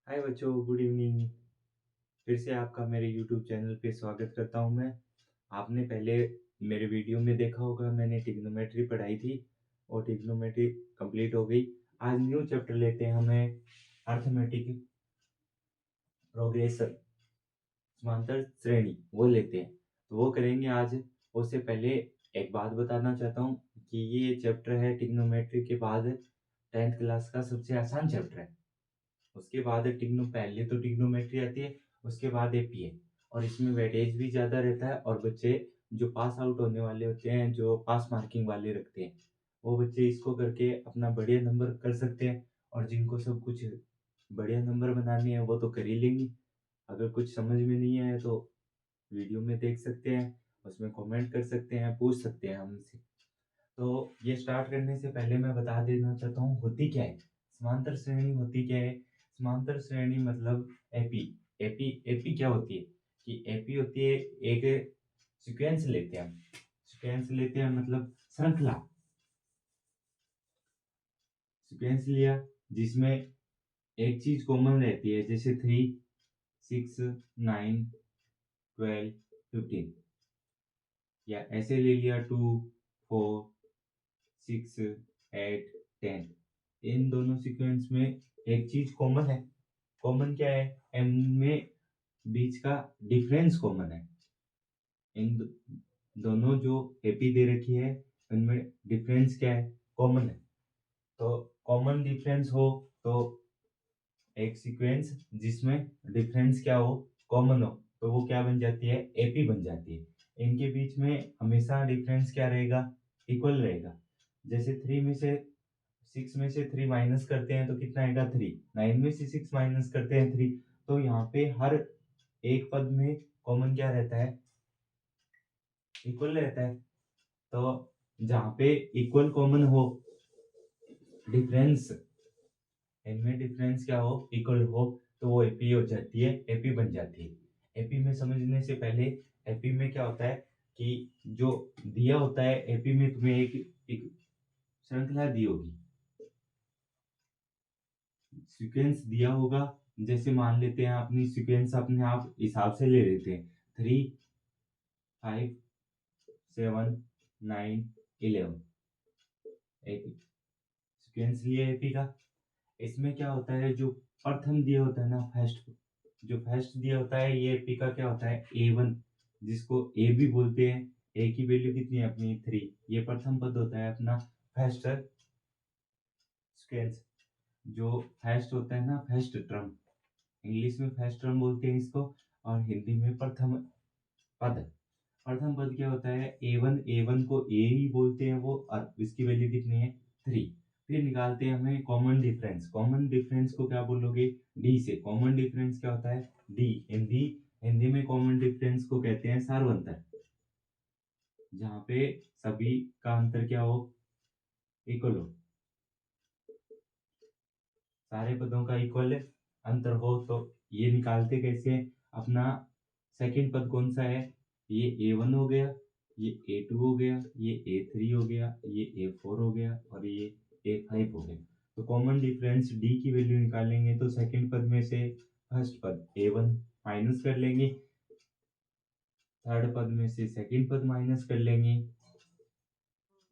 हाय बच्चों, good evening. फिर से आपका मेरे यूट्यूब चैनल पे स्वागत करता हूँ मैं। आपने पहले मेरे वीडियो में देखा होगा, मैंने ट्रिग्नोमेट्री पढ़ाई थी और ट्रिग्नोमेट्री कंप्लीट हो गई। आज न्यू चैप्टर लेते हैं हमें अर्थमेटिक प्रोग्रेशन, समांतर श्रेणी वो लेते हैं। तो वो करेंगे आज। उससे पहले एक बात बताना चाहता हूँ कि ये चैप्टर है ट्रिग्नोमेट्री के बाद 10th क्लास का सबसे आसान चैप्टर है। उसके बाद पहले तो ट्रिग्नोमेट्री आती है, उसके बाद एपी है। और इसमें वेटेज भी ज़्यादा रहता है और बच्चे जो पास आउट होने वाले होते हैं, जो पास मार्किंग वाले रखते हैं, वो बच्चे इसको करके अपना बढ़िया नंबर कर सकते हैं। और जिनको सब कुछ बढ़िया नंबर बनाने हैं वो तो कर ही लेंगे। अगर कुछ समझ में नहीं आया तो वीडियो में देख सकते हैं, उसमें कमेंट कर सकते हैं, पूछ सकते हैं हमसे। तो ये स्टार्ट करने से पहले मैं बता देना चाहता हूँ होती क्या है समांतर श्रेणी। होती क्या है समांतर श्रेणी? मतलब एपी। एपी क्या होती है कि एपी होती है एक सीक्वेंस लेते हैं हम। सीक्वेंस लेते हैं मतलब श्रृंखला। सीक्वेंस लिया जिसमें एक चीज कॉमन रहती है, जैसे 3, 6, 9, 12, 15। या ऐसे ले लिया 2, 4, 6, 8, 10। इन दोनों सीक्वेंस में एक चीज कॉमन है। कॉमन क्या है? इनमें बीच का डिफरेंस कॉमन है। इन दोनों जो एपी दे रखी है उनमें डिफरेंस क्या है? कॉमन है। तो कॉमन डिफरेंस हो तो एक सीक्वेंस जिसमें डिफरेंस क्या हो? कॉमन हो, तो वो क्या बन जाती है? एपी बन जाती है। इनके बीच में हमेशा डिफरेंस क्या रहेगा? इक्वल रहेगा। जैसे 3 में से 6 में से 3 माइनस करते हैं तो कितना आएगा? 3। 9 में से 6 माइनस करते हैं 3। तो यहाँ पे हर एक पद में कॉमन क्या रहता है? इक्वल रहता है। तो जहाँ पे इक्वल कॉमन हो, डिफरेंस इनमें डिफरेंस क्या हो? इक्वल हो, तो वो एपी हो जाती है, एपी बन जाती है। एपी में समझने से पहले एपी में क्या होता है कि जो दिया होता है एपी में, तुम्हें एक श्रृंखला दी होगी, सीक्वेंस दिया होगा। जैसे मान लेते हैं अपनी सीक्वेंस अपने आप हिसाब से ले लेते हैं, 3, 5, 7, 9, 11। एक सीक्वेंस लिया एपी का। इसमें क्या होता है, जो प्रथम दिया होता है ना, फर्स्ट, जो फर्स्ट दिया होता है ये एपी का क्या होता है? A1, जिसको ए भी बोलते हैं। ए की वैल्यू कितनी है अपनी? 3। ये प्रथम पद होता है अपना फर्स्ट सीक्वेंस। जो फर्स्ट होता है ना, फर्स्ट टर्म, इंग्लिश में फर्स्ट टर्म बोलते हैं इसको, और हिंदी में प्रथम पद। प्रथम पद क्या होता है? A1। A1 को ए ही बोलते हैं वो, और इसकी वैल्यू कितनी है? 3। फिर निकालते हैं हमें कॉमन डिफरेंस। कॉमन डिफरेंस को क्या बोलोगे? डी से। कॉमन डिफरेंस क्या होता है? डी। हिंदी हिंदी में कॉमन डिफरेंस को कहते हैं सार्वंतर, जहाँ पे सभी का अंतर क्या हो? इक्वल हो। सारे पदों का इक्वल अंतर हो। तो ये निकालते कैसे हैं? अपना सेकंड पद कौन सा है? ये A1 हो गया, ये A2 हो गया, ये A3 हो गया, ये A4 हो गया, और ये A5 हो गया। तो कॉमन डिफरेंस डी की वैल्यू निकालेंगे तो सेकंड पद में से फर्स्ट पद A1 माइनस कर लेंगे, थर्ड पद में से सेकंड पद माइनस कर लेंगे,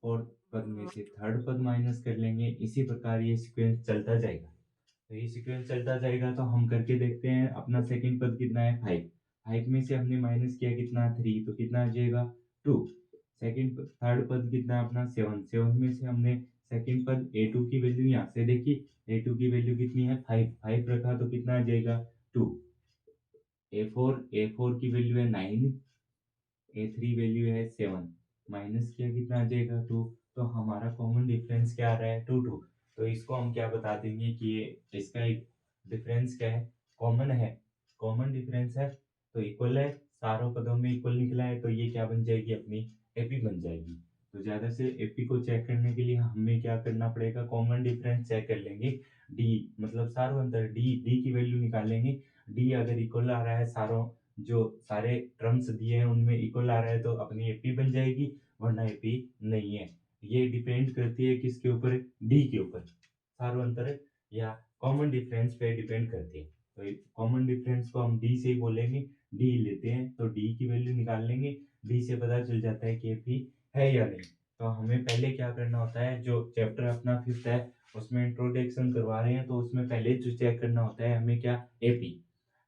फोर्थ पद में से थर्ड पद माइनस कर लेंगे। इसी प्रकार ये सीक्वेंस चलता जाएगा। तो ये सीक्वेंस चलता जाएगा। तो हम करके देखते हैं। अपना सेकंड पद कितना है? 5। 5 में से हमने माइनस किया कितना? 3, तो कितना आ जाएगा? 2। सेकंड थर्ड पद कितना है अपना? 7। 7 में से हमने सेकंड पद A2 की वैल्यू यहाँ से देखी, A2 की वैल्यू कितनी है? 5। 5 रखा तो कितना आ जाएगा? 2। A4 की वैल्यू है 9, A3 वैल्यू है 7। माइनस किया कितना आ जाएगा? 2। तो हमारा कॉमन डिफरेंस क्या आ रहा है? 2, 2। तो इसको हम क्या बता देंगे कि ये इसका एक डिफरेंस क्या है? कॉमन है। कॉमन डिफरेंस है तो इक्वल है, सारों पदों में इक्वल निकला है, तो ये क्या बन जाएगी? अपनी एपी बन जाएगी। तो ज्यादा से एपी को चेक करने के लिए हमें क्या करना पड़ेगा? कॉमन डिफरेंस चेक कर लेंगे। डी मतलब सारों अंतर, डी डी की वैल्यू निकालेंगे। डी अगर इक्वल आ रहा है, सारों जो सारे टर्म्स दिए हैं उनमें इक्वल आ रहा है, तो अपनी एपी बन जाएगी, वरना एपी नहीं है। ये डिपेंड करती है किसके ऊपर? डी के ऊपर। सारों अंतर या कॉमन डिफरेंस पे डिपेंड करती है। तो कॉमन डिफरेंस को हम डी से ही बोलेंगे, डी लेते हैं तो डी की वैल्यू निकाल लेंगे, डी से पता चल जाता है कि एपी है या नहीं। तो हमें पहले क्या करना होता है, जो चैप्टर अपना 5th है उसमें इंट्रोडक्शन करवा रहे हैं, तो उसमें पहले जो चेक करना होता है हमें क्या, एपी।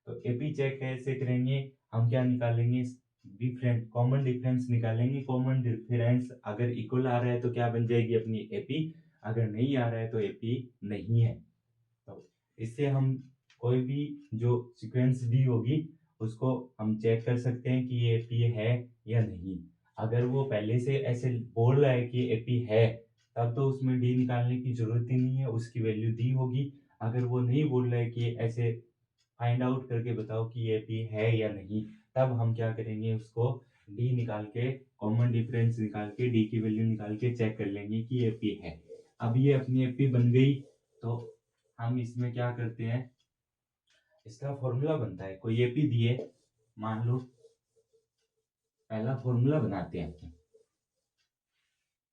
तो एपी चेक कैसे करेंगे, हम क्या निकालेंगे, डिफरेंट कॉमन डिफरेंस निकालेंगे। कॉमन डिफरेंस अगर इक्वल आ रहा है तो क्या बन जाएगी अपनी एपी, अगर नहीं आ रहा है तो एपी नहीं है। तो इससे हम कोई भी जो सीक्वेंस डी होगी उसको हम चेक कर सकते हैं कि ये एपी है या नहीं। अगर वो पहले से ऐसे बोल रहा है कि एपी है, तब तो उसमें डी निकालने की जरूरत ही नहीं है, उसकी वैल्यू डी होगी। अगर वो नहीं बोल रहा है कि ऐसे फाइंड आउट करके बताओ कि ये पी है या नहीं, तब हम क्या करेंगे, उसको डी निकाल के, कॉमन डिफरेंस निकाल के, डी की वैल्यू निकाल के चेक कर लेंगे कि ये पी है। अब ये अपनी एपी बन गई, तो हम इसमें क्या करते हैं, इसका फॉर्मूला बनता है। कोई एपी दिए, मान लो पहला फॉर्मूला बनाते हैं।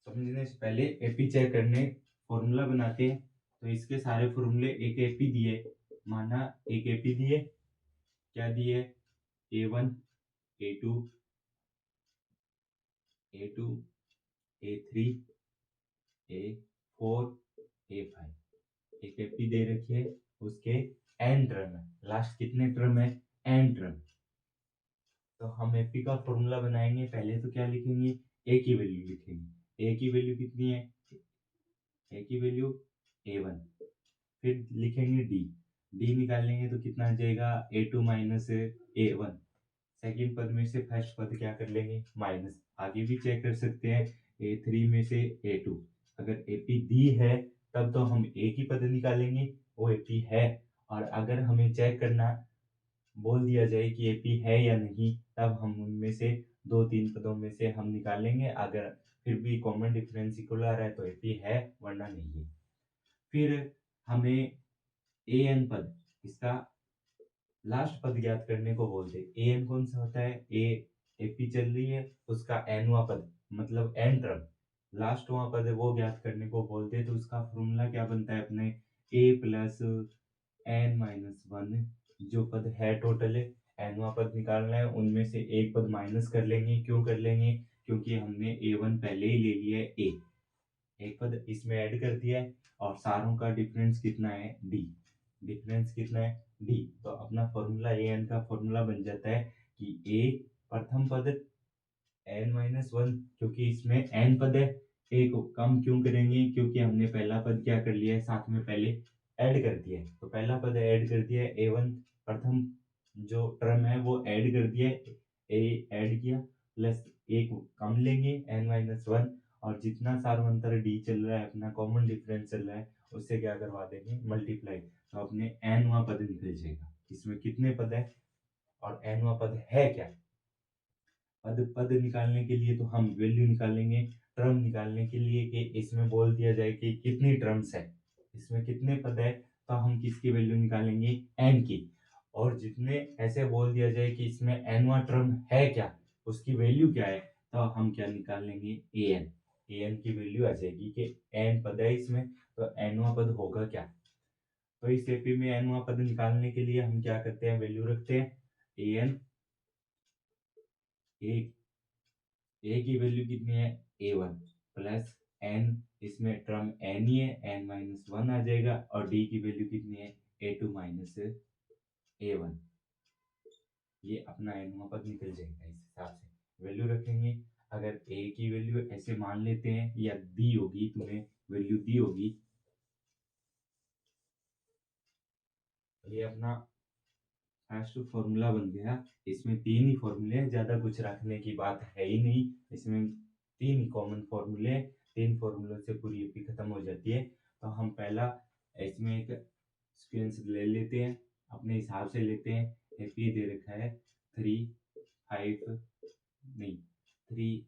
समझने से पहले एपी चेक करने फॉर्मूला बनाते हैं। तो इसके सारे फॉर्मूले, एक एपी दिए, माना एक एपी दिए, क्या दिए, A1 A2 A2 A3 A4 A5, एक एपी दे रखी है, उसके n टर्म है, लास्ट कितने टर्म है, n टर्म। तो हम एपी का फॉर्मूला बनाएंगे। पहले तो क्या लिखेंगे, ए की वैल्यू लिखेंगे। ए की वैल्यू कितनी है, ए की वैल्यू A1, फिर लिखेंगे डी, डी निकालेंगे तो कितना आ जाएगा, A2 माइनस A1। सेकेंड पद में से फर्स्ट पद क्या कर लेंगे, माइनस। आगे भी चेक कर सकते हैं, A3 में से A2। अगर एपी दी है तब तो हम ए की पद निकालेंगे, वो एपी है। और अगर हमें चेक करना बोल दिया जाए कि एपी है या नहीं, तब हम उनमें से 2-3 पदों में से हम निकालेंगे। अगर फिर भी कॉमन डिफरेंस इक्वल आ रहा है तो एपी है, वरना नहीं है। फिर हमें ए एन पद, इसका लास्ट पद ज्ञात करने को बोलते हैं। ए एन कौन सा होता है, ए एपी चल रही है, उसका एनवा पद मतलब एन टर्म, लास्ट वां पद है, वो ज्ञात करने को बोलते हैं। तो उसका फॉर्मूला क्या बनता है अपने, ए प्लस एन माइनस वन, जो पद है टोटल है, एनवा पद निकालना है, उनमें से एक पद माइनस कर लेंगे। क्यों कर लेंगे, क्योंकि हमने A1 पहले ही ले लिया है, ए एक पद इसमें ऐड कर दिया है, और सारों का डिफरेंस कितना है, डी, डिफरेंस कितना है, डी। तो अपना फॉर्मूला ए एन का फॉर्मूला बन जाता है कि ए प्रथम पद n माइनस वन, क्योंकि इसमें n पद है, a को कम क्यों करेंगे, क्योंकि हमने पहला पद क्या कर लिया है, साथ में पहले ऐड कर दिया है। तो पहला पद ऐड कर दिया है, A1 प्रथम जो टर्म है वो ऐड कर दिया है, a ऐड किया, प्लस a को कम लेंगे n माइनस वन, और जितना सार्वंतर d चल रहा है, अपना कॉमन डिफरेंस चल रहा है, उससे क्या करवा देंगे, मल्टीप्लाई। तो अपने nवां पद निकल जाएगा। इसमें कितने पद है और nवां पद है क्या, पद निकालने के लिए तो हम वैल्यू निकालेंगे, टर्म निकालने के लिए कि इसमें बोल दिया जाए कि कितनी टर्म्स है, इसमें कितने पद है, तो हम किसकी वैल्यू निकालेंगे, n की। और जितने ऐसे बोल दिया जाए कि इसमें nवां टर्म है क्या, उसकी वैल्यू क्या है, तो हम क्या निकाल लेंगे, an की वैल्यू आ जाएगी कि n पद है इसमें, तो nवां पद होगा क्या। तो इस एपी में nवां पद निकालने के लिए हम क्या करते हैं, वैल्यू रखते हैं an, ए की वैल्यू कितनी है, A1 प्लस n, इसमें टर्म n ही है, n माइनस वन आ जाएगा, और d की वैल्यू कितनी है, A2 माइनस A1। ये अपना nवां पद निकल जाएगा। इस हिसाब से वैल्यू रखेंगे। अगर a की वैल्यू ऐसे मान लेते हैं, या दी होगी, तुम्हें वैल्यू दी होगी, ये अपना फर्स्ट फॉर्मूला बन गया। इसमें 3 ही फॉर्मूले हैं, ज्यादा कुछ रखने की बात है ही नहीं। इसमें 3 ही कॉमन फॉर्मूले हैं, 3 फॉर्मूलों से पूरी एपी खत्म हो जाती है। तो हम पहला इसमें एक सीक्वेंस ले लेते हैं, अपने हिसाब से लेते हैं। एपी दे रखा है 3 5 नहीं 3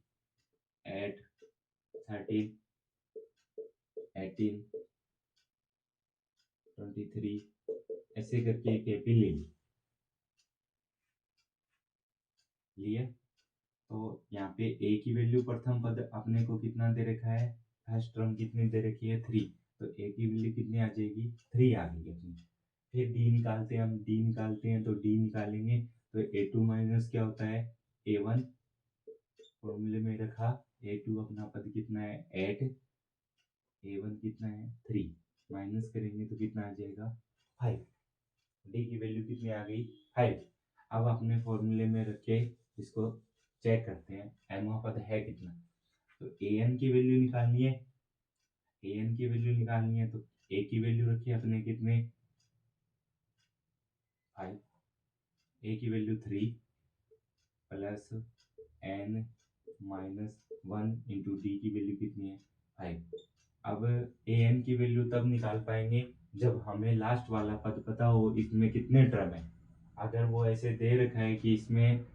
8 13 18 23, ऐसे करके एक एपी ले लिया। तो यहाँ पे a की वैल्यू प्रथम पद अपने को कितना दे रखा है, फर्स्ट टर्म कितनी दे रखी है, 3। तो a की वैल्यू कितनी आ जाएगी, 3 आ गई अपनी। फिर डी निकालते हैं, हम डी निकालते हैं तो डी निकालेंगे तो A2 माइनस क्या होता है A1, फॉर्मूले में रखा A2 अपना पद कितना है 8, A1 कितना है 3, माइनस करेंगे तो कितना आ जाएगा 5, डी की वैल्यू कितनी आ गई 5। अब अपने फॉर्मूले में रख के इसको चेक करते हैं एनवा पद है कितना। तो an की वैल्यू निकालनी है, an की वैल्यू निकालनी है तो a की वैल्यू रखी अपने कितने 5, a की value 3 plus n minus 1 into D की वैल्यू कितनी है 5। अब an की वैल्यू तब निकाल पाएंगे जब हमें लास्ट वाला पद पता हो इसमें कितने टर्म है। अगर वो ऐसे दे रखा है कि इसमें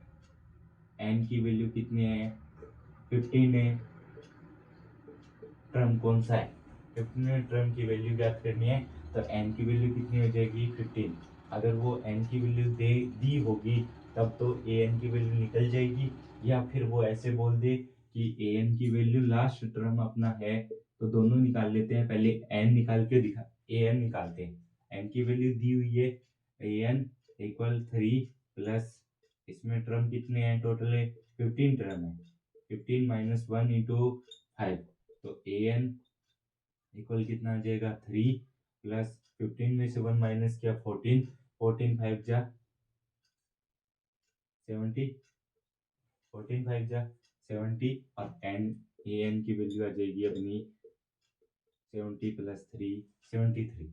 n की वैल्यू कितनी है 15 है, टर्म कौन सा है 15 टर्म की वैल्यू ज्ञात करनी है तो n की वैल्यू कितनी हो जाएगी 15। अगर वो n की वैल्यू दे दी होगी तब तो an की वैल्यू निकल जाएगी, या फिर वो ऐसे बोल दे कि an की वैल्यू लास्ट टर्म अपना है तो दोनों निकाल लेते हैं, पहले n निकाल के दिखा an निकालते हैं। n की वैल्यू दी हुई है an इक्वल 3 प्लस इसमें टर्म कितने हैं टोटल है 15 टर्म है, 15 माइनस 1 इंटू 5 तो an इक्वल कितना आ जाएगा 3 प्लस 15 में से 1 माइनस किया 14, 14 5 जा 70, 14 5 जा 70 और an की वैल्यू आ जाएगी अपनी 70 प्लस 3 73।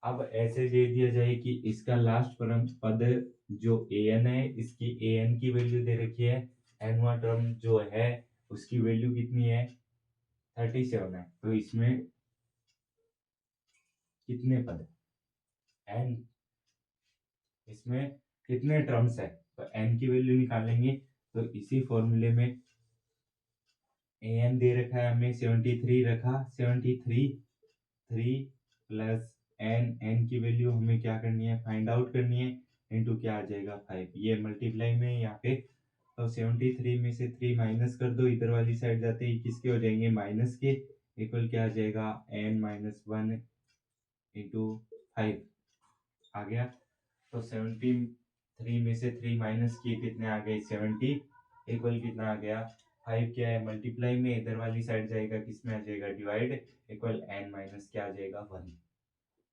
अब ऐसे दे दिया जाए कि इसका लास्ट पद जो an है इसकी an की वैल्यू दे रखी है, nवा टर्म जो है उसकी वैल्यू कितनी है 37 है, तो इसमें कितने पद है n, इसमें कितने टर्म्स है तो n की वैल्यू निकालेंगे। तो इसी फॉर्मूले में an दे रखा है हमें 73 रखा 73 3 प्लस n की वैल्यू हमें क्या करनी है फाइंड आउट करनी है इनटू क्या आ जाएगा 5, ये मल्टीप्लाई में यहाँ पे तो 73 में से 3 माइनस कर दो, इधर वाली साइड जाते ही किसके हो जाएंगे माइनस के, इक्वल क्या आ जाएगा n माइनस 1 इंटू 5 आ गया। तो 73 में से 3 माइनस किए कितने आ गए 70 इक्वल कितना आ गया 5, क्या है मल्टीप्लाई में इधर वाली साइड जाएगा किसमें आ जाएगा डिवाइड, इक्वल n माइनस क्या आ जाएगा 1,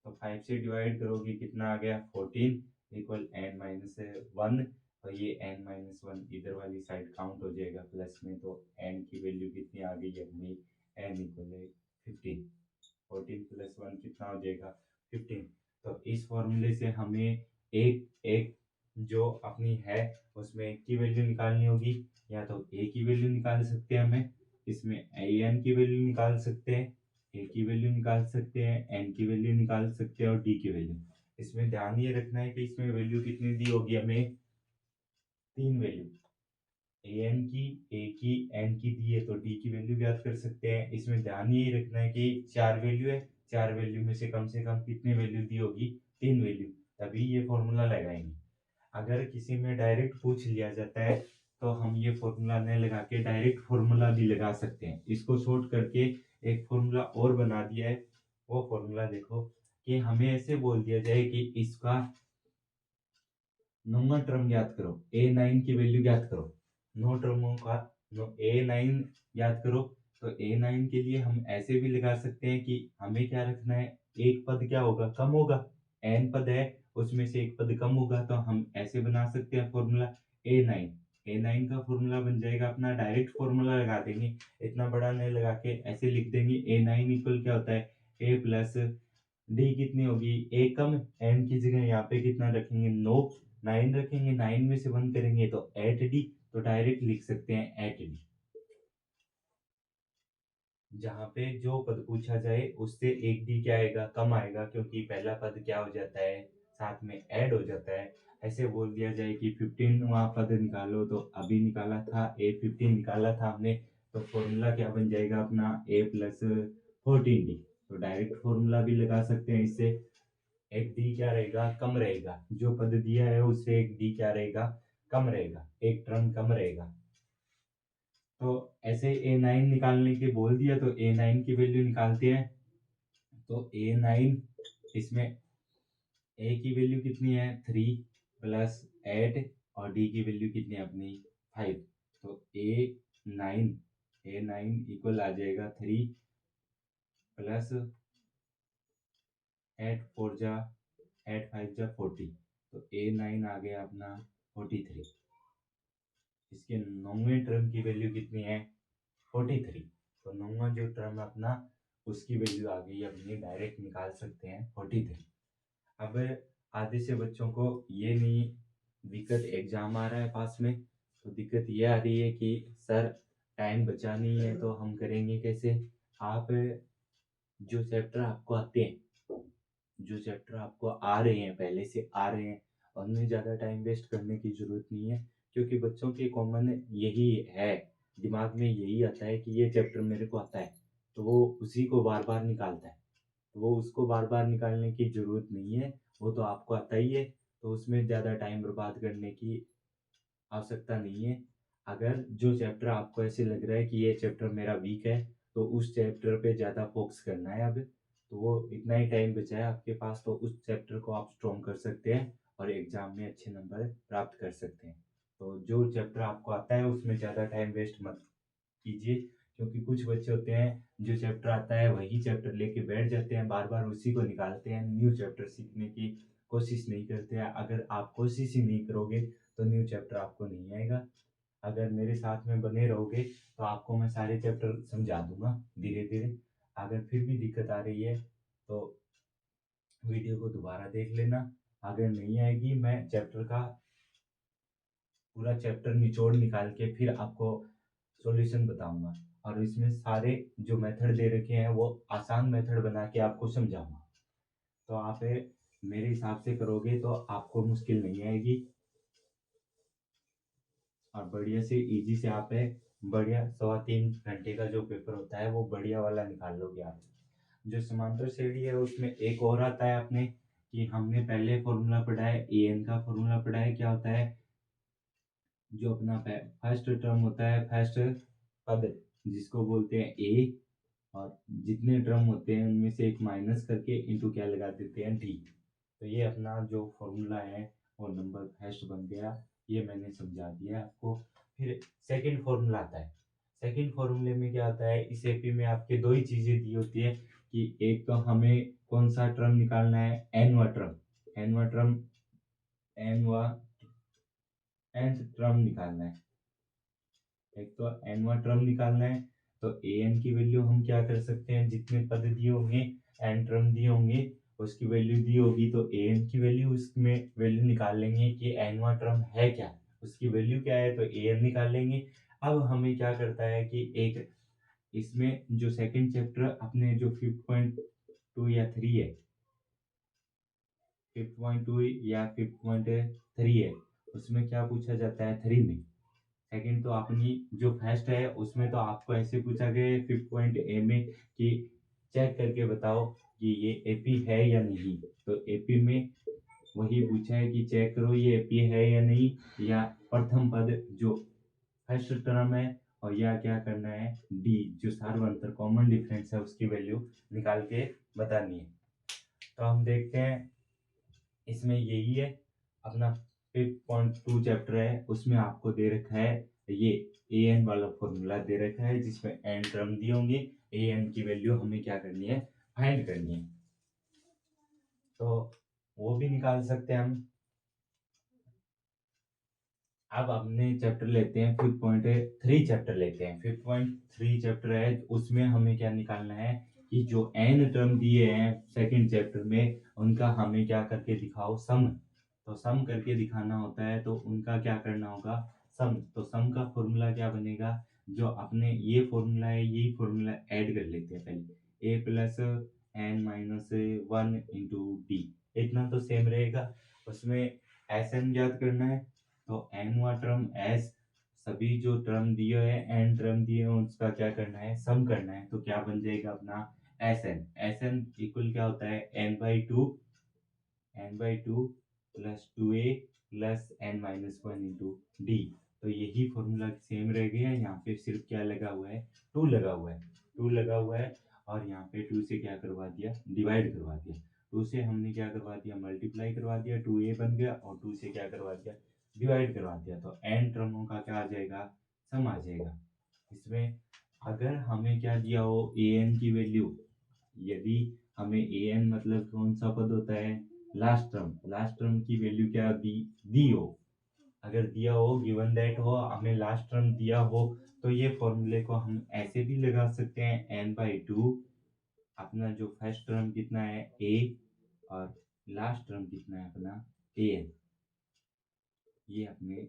तो 5 से डिवाइड करोगे कितना आ गया 14 इक्वल n माइनस 1, तो ये n माइनस 1 इधर वाली साइड काउंट हो जाएगा प्लस में, तो n की वैल्यू कितनी आ गई अपनी n इक्वल 15, 14 प्लस 1 कितना हो जाएगा 15। तो इस फॉर्मूले से हमें एक एक जो अपनी है उसमें एक की वैल्यू निकालनी होगी, या तो a की वैल्यू निकाल सकते हैं हमें, इसमें an की वैल्यू निकाल सकते हैं, a की वैल्यू निकाल सकते हैं, n की वैल्यू निकाल सकते हैं और d की वैल्यू। इसमें ध्यान ये रखना है कि इसमें वैल्यू कितनी दी होगी हमें 3 वैल्यू, an की a की n की दी है तो d की वैल्यू ज्ञात कर सकते हैं। इसमें ध्यान ये रखना है कि 4 वैल्यू है, 4 वैल्यू में से कम कितनी वैल्यू दी होगी 3 वैल्यू, तभी ये फॉर्मूला लगाएंगे। अगर किसी में डायरेक्ट पूछ लिया जाता है तो हम ये फॉर्मूला नहीं लगा के डायरेक्ट फॉर्मूला भी लगा सकते हैं। इसको शॉर्ट करके एक फॉर्मूला और बना दिया है, वो फॉर्मूला देखो कि हमें ऐसे बोल दिया जाए कि इसका नंबर टर्म ज्ञात करो, a9 की वैल्यू ज्ञात करो, नो टर्मों का a9 ज्ञात करो। तो a9 के लिए हम ऐसे भी लगा सकते हैं कि हमें क्या रखना है, एक पद क्या होगा कम होगा, n पद है उसमें से एक पद कम होगा, तो हम ऐसे बना सकते हैं फॉर्मूला a9, a9 का फॉर्मूला बन जाएगा अपना, डायरेक्ट फॉर्मूला लगा देंगे, इतना बड़ा नहीं लगा के ऐसे लिख देंगे a9 इक्वल क्या होता है a प्लस डी कितनी होगी a कम, n की जगह यहाँ पे कितना रखेंगे 9 रखेंगे, 9 में से 1 करेंगे तो 8d, तो डायरेक्ट लिख सकते हैं 8d। जहाँ पे जो पद पूछा जाए उससे एक डी क्या आएगा कम आएगा, क्योंकि पहला पद क्या हो जाता है साथ में ऐड हो जाता है। ऐसे बोल दिया जाए कि 15वां पद निकालो, तो अभी निकाला था a15 निकाला था हमने, तो फॉर्मूला क्या बन जाएगा अपना a प्लस 14d, तो डायरेक्ट फॉर्मूला भी लगा सकते हैं इससे। एक डी क्या रहेगा कम रहेगा, जो पद दिया है उससे एक डी क्या रहेगा कम रहेगा, एक टर्म कम रहेगा। तो ऐसे a9 निकालने के बोल दिया तो a9 की वैल्यू निकालते हैं। तो a9 इसमें ए की वैल्यू कितनी है 3 प्लस 8 और डी की वैल्यू कितनी है अपनी 5। तो ए9 इक्वल आ जाएगा 3 प्लस 8 5 जा 40। तो ए9 आ गया अपना 43। इसके 9वें टर्म की वैल्यू कितनी है 43। तो 9वां जो टर्म है अपना उसकी वैल्यू आ गई अपनी, डायरेक्ट निकाल सकते हैं 43। अब आधे से बच्चों को ये नहीं दिक्कत, एग्जाम आ रहा है पास में, तो दिक्कत ये आ रही है कि सर टाइम बचा नहीं है तो हम करेंगे कैसे। आप जो चैप्टर आपको आते हैं, जो चैप्टर आपको आ रहे हैं, पहले से आ रहे हैं, उनमें ज़्यादा टाइम वेस्ट करने की ज़रूरत नहीं है, क्योंकि बच्चों के कॉमन यही है, दिमाग में यही आता है कि ये चैप्टर मेरे को आता है, तो वो उसी को बार बार निकालता है। तो वो उसको बार बार निकालने की ज़रूरत नहीं है, वो तो आपको आता ही है, तो उसमें ज़्यादा टाइम बर्बाद करने की आवश्यकता नहीं है। अगर जो चैप्टर आपको ऐसे लग रहा है कि ये चैप्टर मेरा वीक है, तो उस चैप्टर पे ज़्यादा फोकस करना है अब। तो वो इतना ही टाइम बचा है आपके पास, तो उस चैप्टर को आप स्ट्रॉन्ग कर सकते हैं और एग्जाम में अच्छे नंबर प्राप्त कर सकते हैं। तो जो चैप्टर आपको आता है उसमें ज़्यादा टाइम वेस्ट मत कीजिए, क्योंकि कुछ बच्चे होते हैं जो चैप्टर आता है वही चैप्टर लेके बैठ जाते हैं, बार बार उसी को निकालते हैं, न्यू चैप्टर सीखने की कोशिश नहीं करते हैं। अगर आप कोशिश ही नहीं करोगे तो न्यू चैप्टर आपको नहीं आएगा। अगर मेरे साथ में बने रहोगे तो आपको मैं सारे चैप्टर समझा दूंगा धीरे धीरे। अगर फिर भी दिक्कत आ रही है तो वीडियो को दोबारा देख लेना। अगर नहीं आएगी, मैं चैप्टर का पूरा चैप्टर निचोड़ निकाल के फिर आपको सॉल्यूशन बताऊंगा, और इसमें सारे जो मेथड दे रखे हैं वो आसान मेथड बना के आपको समझाऊंगा। तो आप मेरे हिसाब से करोगे तो आपको मुश्किल नहीं आएगी, और बढ़िया से इजी से आप बढ़िया 3.25 घंटे का जो पेपर होता है वो बढ़िया वाला निकाल लोगे आप। जो समांतर श्रेणी है उसमें एक और आता है अपने, कि हमने पहले फॉर्मूला पढ़ा है, ए एन का फॉर्मूला पढ़ा है, क्या होता है जो अपना फर्स्ट टर्म होता है, फर्स्ट पद जिसको बोलते हैं ए, और जितने टर्म होते हैं उनमें से एक माइनस करके इंटू क्या लगा देते हैं डी। तो ये अपना जो फॉर्मूला है वो नंबर फर्स्ट बन गया, ये मैंने समझा दिया आपको। फिर सेकंड फॉर्मूला आता है। सेकंड फॉर्मूले में क्या आता है, इस एपी में आपके दो ही चीजें दी होती है, कि एक तो हमें कौन सा टर्म निकालना है, एनवा टर्म, एनवा टर्म, एनवा nth टर्म निकालना है। एक तो एनवा टर्म निकालना है, तो ए एन की वैल्यू हम क्या कर सकते हैं, जितने पद दिए होंगे, एन टर्म दिए होंगे, उसकी वैल्यू दी होगी, तो ए एन की वैल्यू उसमें वैल्यू निकाल लेंगे कि एनवा टर्म है क्या, उसकी वैल्यू क्या है, तो ए एन निकाल लेंगे। अब हमें क्या करता है कि एक इसमें जो सेकंड चैप्टर अपने जो 5.2 या 3 है, 5.2 या 5.3 है, उसमें क्या पूछा जाता है 3 में। सेकंड तो अपनी जो फर्स्ट है उसमें तो आपको ऐसे पूछा गया 5.a में कि चेक करके बताओ कि ये एपी है या नहीं। तो एपी में वही पूछा है कि चेक करो ये एपी है या नहीं, या प्रथम पद जो फर्स्ट टर्म है, और या क्या करना है डी जो सार्वंतर कॉमन डिफरेंस है उसकी वैल्यू निकाल के बतानी है। तो हम देखते हैं, इसमें यही है अपना 5.2 चैप्टर है, उसमें आपको दे रखा है ये ए एन वाला फॉर्मूला दे रखा है, जिसमें एन टर्म दिए होंगे, ए एन की वैल्यू हमें क्या करनी है, फाइंड करनी है। तो वो भी निकाल सकते हैं हम। अब हमने चैप्टर लेते हैं 5.3 चैप्टर लेते हैं। 5.3 चैप्टर है, उसमें हमें क्या निकालना है कि जो एन टर्म दिए हैं सेकंड चैप्टर में उनका हमें क्या करके दिखाओ, सम। तो सम करके दिखाना होता है, तो उनका क्या करना होगा, सम। तो सम का फॉर्मूला क्या बनेगा, जो अपने ये फॉर्मूला है यही फॉर्मूला ऐड कर लेते हैं पहले, A plus N minus 1 into D, इतना तो सेम रहेगा। उसमें एस एन ज्ञात करना है, तो एन हुआ टर्म एस, सभी जो टर्म दिए है एन टर्म दिए हैं उसका क्या करना है, सम करना है। तो क्या बन जाएगा अपना S N, S N equal क्या होता है n/2 plus 2a plus n minus 1 into D. तो यही फॉर्मूला सेम रह गया है, यहाँ पे सिर्फ क्या लगा हुआ है, 2 लगा हुआ है, 2 लगा हुआ है, और यहाँ पे 2 से क्या करवा दिया, डिवाइड करवा दिया। 2 से हमने क्या करवा दिया, मल्टीप्लाई करवा दिया, 2a बन गया, और 2 से क्या करवा दिया, डिवाइड करवा दिया। तो n टर्मों का क्या आ जाएगा, सम आ जाएगा। इसमें अगर हमें क्या दिया हो, an की वैल्यू, यदि हमें an मतलब कौन सा पद होता है, लास्ट टर्म की वैल्यू क्या दी हो, अगर दिया हो, गिवन दैट हो, हमें लास्ट टर्म दिया हो, तो ये फॉर्मूले को हम ऐसे भी लगा सकते हैं, n/2 अपना जो फर्स्ट टर्म कितना है a, और लास्ट टर्म कितना है अपना an। ये अपने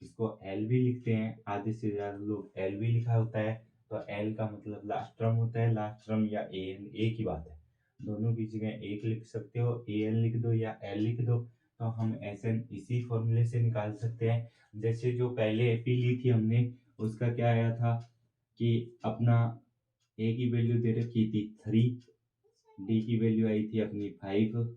इसको l भी लिखते हैं, आधे से ज्यादा लोग l भी लिखा होता है, तो l का मतलब लास्ट टर्म होता है, लास्ट टर्म या an एक ही बात है, दोनों की जगह एक लिख सकते हो, an लिख दो या l लिख दो। तो हम ऐसे इसी फॉर्मूले से निकाल सकते हैं। जैसे जो पहले एपी ली थी हमने, उसका क्या आया था कि अपना a की वैल्यू दे रखी थी 3, d की वैल्यू आई थी अपनी 5,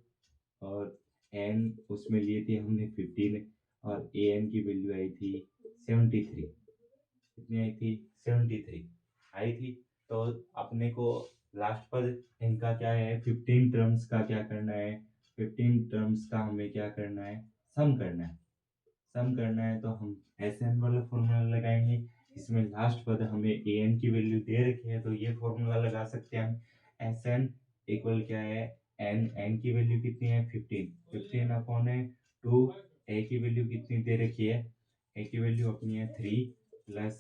और n उसमें लिए थे हमने 15, और an की वैल्यू आई थी 73। कितनी आई थी, 73 आई थी। तो अपने को लास्ट पर इनका क्या है, 15 टर्म्स का क्या करना है, 15 टर्म्स का हमें क्या करना है, सम करना है। सम करना है तो हम एन वाला फॉर्मूला लगाएंगे। इसमें लास्ट पद हमें an की वैल्यू दे रखी है, तो ये फॉर्मूला लगा सकते हैं हम। एन इक्वल क्या है, n की वैल्यू कितनी है, 15 अपॉन है 2, a की वैल्यू कितनी दे रखी है, a की वैल्यू अपनी है 3, प्लस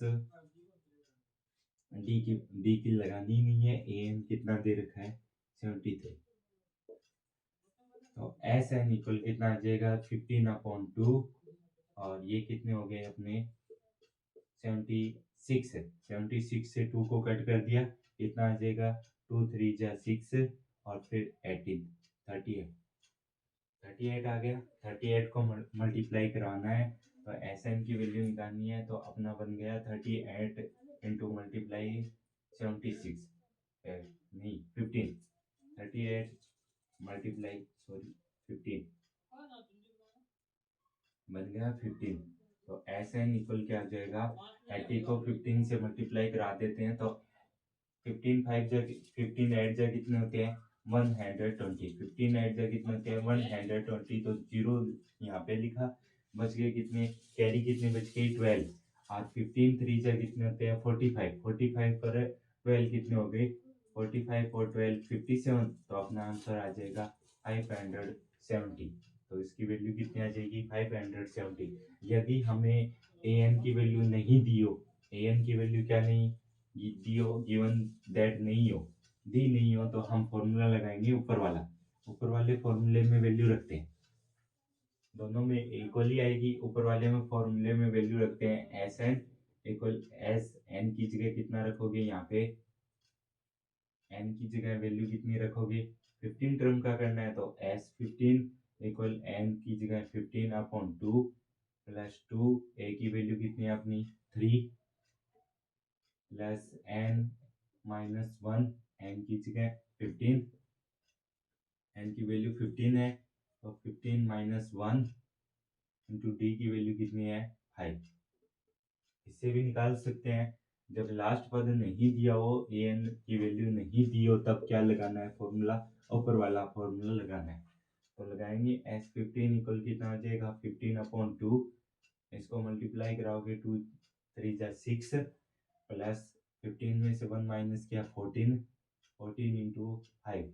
डी की लगानी नहीं है, an कितना दे रखा है 73। तो एस एन इक्वल कितना आ जाएगा, 15/2, और ये कितने हो गए अपने 76 है। 76 से 2 को कट कर दिया, कितना आ जाएगा, 2 3 जा 6, और फिर 18 38 आ गया। 38 को मल्टीप्लाई करवाना है, तो एस एन की वैल्यू निकालनी है, तो अपना बन गया 38 इंटू मल्टीप्लाई 76, नहीं 15, 38 मल्टीप्लाई सॉरी 15 बन गया 15। तो एस एन इक्वल क्या आ जाएगा, 80 को 15 से मल्टीप्लाई करा देते हैं, तो 15 8 जा कितने होते हैं, 120। 15 8 जा कितने होते हैं, 120। तो जीरो यहाँ पे लिखा, बच गए कितने, कैरी कितने बच गई 12, और 15 3 जा कितने होते हैं 45। 45 पर 12 कितने हो गए, 45 और 12 57। तो अपना आंसर आ जाएगा 570। तो इसकी वैल्यू कितनी आ जाएगी, 570। यदि हमें ए एन की वैल्यू नहीं दी हो, ए एन की वैल्यू क्या नहीं दी हो, गिवन दैट नहीं हो, दी नहीं हो, तो हम फॉर्मूला लगाएंगे ऊपर वाला, ऊपर वाले फॉर्मूले में वैल्यू रखते हैं, दोनों में इक्वली आएगी। ऊपर वाले में फॉर्मूले में वैल्यू रखते हैं S N equal, S N की जगह कितना रखोगे, यहाँ पे एन की जगह वैल्यू कितनी रखोगे, 15 टर्म का करना है, तो एस 15 इक्वल एन की जगह 15/2 प्लस 2, ए की वैल्यू कितनी है अपनी 3, प्लस n-1, एन की जगह 15, एन की वैल्यू 15 है, तो 15 - 1 इंटू डी की वैल्यू कितनी है 5। इससे भी निकाल सकते हैं, जब लास्ट पद नहीं दिया हो, ए एन की वैल्यू नहीं दी हो, तब क्या लगाना है फॉर्मूला, ऊपर वाला फॉर्मूला लगाना है। तो लगाएंगे एस 15 इक्वल कितना आ जाएगा, 15/2, इसको मल्टीप्लाई कराओगे 2 3 जा 6, प्लस 15 में से 1 माइनस किया 14, 14 इंटू 5,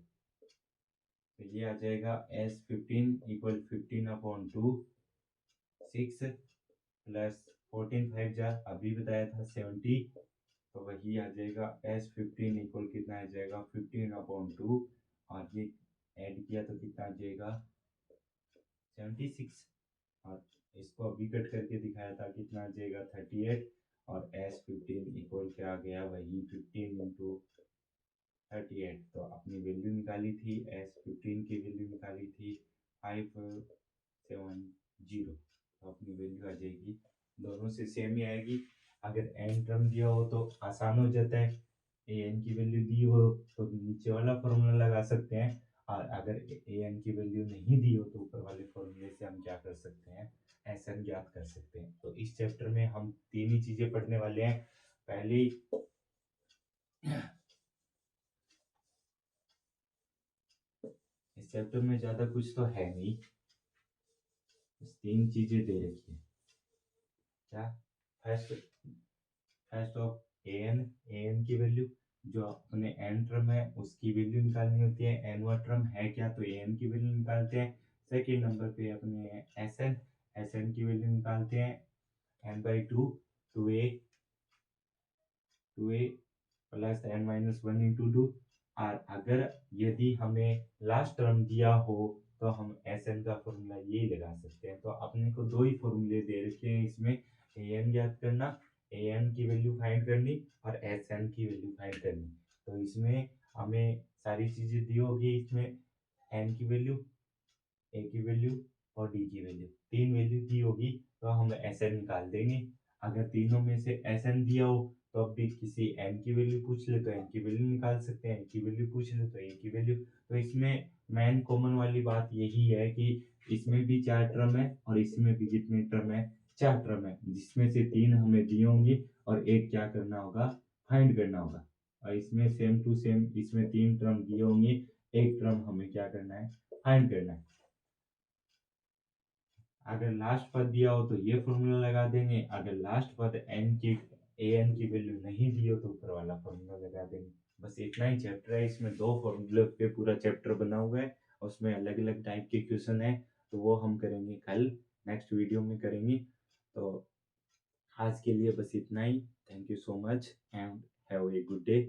तो ये आ जाएगा एस 15 इक्वल 15/2 6, प्लस 14 5 जा अभी बताया था 70, तो वही आ जाएगा एस 15 इक्वल कितना आ जाएगा 15/2, और ये ऐड किया तो कितना आ जाएगा 76, और इसको अभी कट करके दिखाया था कितना आ जाएगा 38, और एस 15 इक्वल क्या आ गया, वही 15 इंटू 38। तो अपनी वैल्यू निकाली थी, एस 15 की वैल्यू निकाली थी 570। तो अपनी वैल्यू आ जाएगी, दोनों से सेम ही आएगी। अगर एन टर्म दिया हो तो आसान हो जाता है, ए एन की वैल्यू दी हो तो नीचे वाला फॉर्मूला लगा सकते हैं, और अगर ए एन की वैल्यू नहीं दी हो तो ऊपर वाले फॉर्मूले से हम क्या कर सकते हैं, ऐसा ज्ञात कर सकते हैं। तो इस चैप्टर में हम 3 ही चीजें पढ़ने वाले हैं। पहली इस इस चैप्टर में ज़्यादा कुछ तो है नहीं, बस 3 चीज़ें दे रखी है। क्या? फर्स्ट ऑफ an की वैल्यू, जो अपने n टर्म है उसकी वैल्यू निकालनी होती है। nवा टर्म है क्या, तो an की वैल्यू निकालते हैं। सेकेंड नंबर पे अपने sn की वैल्यू निकालते हैं n/2 2a plus n-1 into 2। और अगर यदि हमें लास्ट टर्म दिया हो तो हम sn का फॉर्मूला यही लगा सकते हैं। तो अपने को दो ही फॉर्मूले दे रखे हैं इसमें, an ज्ञात करना, an की वैल्यू फाइंड करनी और sn की वैल्यू फाइंड करनी। तो इसमें हमें सारी चीजें दी होगी, इसमें n की वैल्यू, a की वैल्यू और d की वैल्यू, 3 वैल्यू दी होगी तो हम sn निकाल देंगे। अगर तीनों में से sn दिया हो तो अब भी किसी n की वैल्यू पूछ ले तो n की वैल्यू निकाल सकते हैं, n की वैल्यू पूछ ले तो a की वैल्यू। तो इसमें मेन कॉमन वाली बात यही है कि इसमें भी 4 टर्म है और इसमें भी जितने टर्म है 4 टर्म है, जिसमें से 3 हमें दिए होंगे और एक क्या करना होगा, फाइंड करना होगा। और इसमें सेम टू सेम इसमें 3 टर्म दिए होंगे, एक टर्म हमें क्या करना है, फाइंड करना है। अगर लास्ट पद दिया हो तो ये फॉर्मूला लगा देंगे, अगर लास्ट पद an की वैल्यू नहीं दी हो तो ऊपर वाला फॉर्मूला लगा देंगे। बस इतना ही चैप्टर है, इसमें 2 फॉर्मूले पे पूरा चैप्टर बना हुआ है, उसमें अलग अलग टाइप के क्वेश्चन है, तो वो हम करेंगे कल, नेक्स्ट वीडियो में करेंगे। तो आज के लिए बस इतना ही। Thank you so much and have a good day.